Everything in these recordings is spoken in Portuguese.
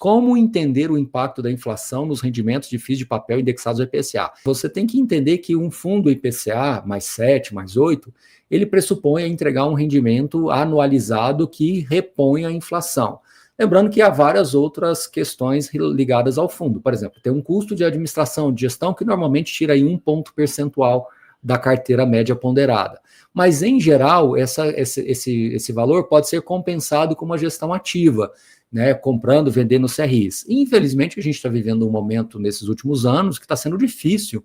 como entender o impacto da inflação nos rendimentos de FIIs de papel indexados ao IPCA? Você tem que entender que um fundo IPCA mais 7, mais 8, ele pressupõe entregar um rendimento anualizado que repõe a inflação. Lembrando que há várias outras questões ligadas ao fundo. Por exemplo, tem um custo de administração, de gestão, que normalmente tira aí 1 ponto percentual da carteira média ponderada. Mas, em geral, esse valor pode ser compensado com uma gestão ativa, né, comprando, vendendo CRIs. Infelizmente, a gente está vivendo um momento nesses últimos anos que está sendo difícil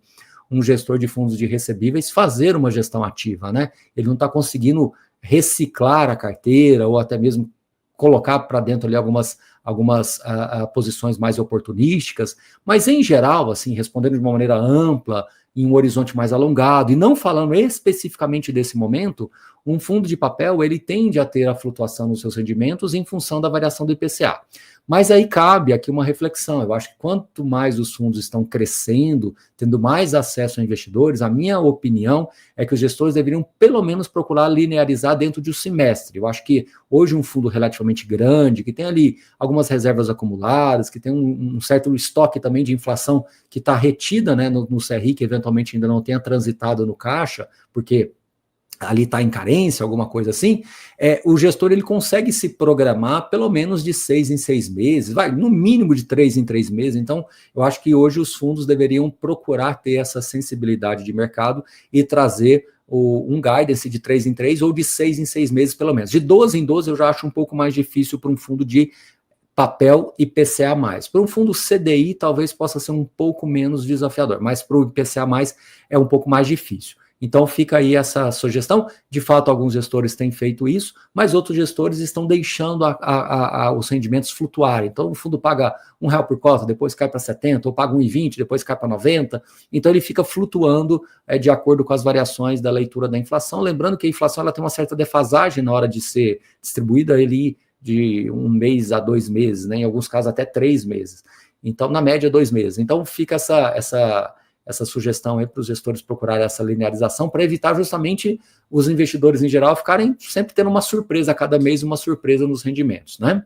um gestor de fundos de recebíveis fazer uma gestão ativa, né? Ele não está conseguindo reciclar a carteira ou até mesmo colocar para dentro ali algumas posições mais oportunísticas, mas em geral, assim, respondendo de uma maneira ampla, em um horizonte mais alongado, e não falando especificamente desse momento, um fundo de papel, ele tende a ter a flutuação nos seus rendimentos em função da variação do IPCA. Mas aí cabe aqui uma reflexão, eu acho que quanto mais os fundos estão crescendo, tendo mais acesso a investidores, a minha opinião é que os gestores deveriam pelo menos procurar linearizar dentro de um semestre. Eu acho que hoje um fundo relativamente grande, que tem ali algumas reservas acumuladas, que tem um certo estoque também de inflação que está retida, né, no CRI, que eventualmente ainda não tenha transitado no caixa, porque ali está em carência, alguma coisa assim, o gestor ele consegue se programar pelo menos de 6 em 6 meses, vai, no mínimo de 3 em 3 meses. Então, eu acho que hoje os fundos deveriam procurar ter essa sensibilidade de mercado e trazer um guidance de 3 em 3 ou de 6 em 6 meses, pelo menos. De 12 em 12 eu já acho um pouco mais difícil para um fundo de papel IPCA+. Para um fundo CDI, talvez possa ser um pouco menos desafiador, mas para o IPCA+, é um pouco mais difícil. Então fica aí essa sugestão. De fato, alguns gestores têm feito isso, mas outros gestores estão deixando os rendimentos flutuarem. Então o fundo paga R$1 por cota, depois cai para 70, ou paga R$1,20, depois cai para 90. Então ele fica flutuando de acordo com as variações da leitura da inflação. Lembrando que a inflação ela tem uma certa defasagem na hora de ser distribuída ali de 1 mês a 2 meses, né? Em alguns casos até 3 meses. Então, na média, 2 meses. Então fica essa sugestão aí para os gestores procurarem essa linearização para evitar justamente os investidores em geral ficarem sempre tendo uma surpresa a cada mês, uma surpresa nos rendimentos, né?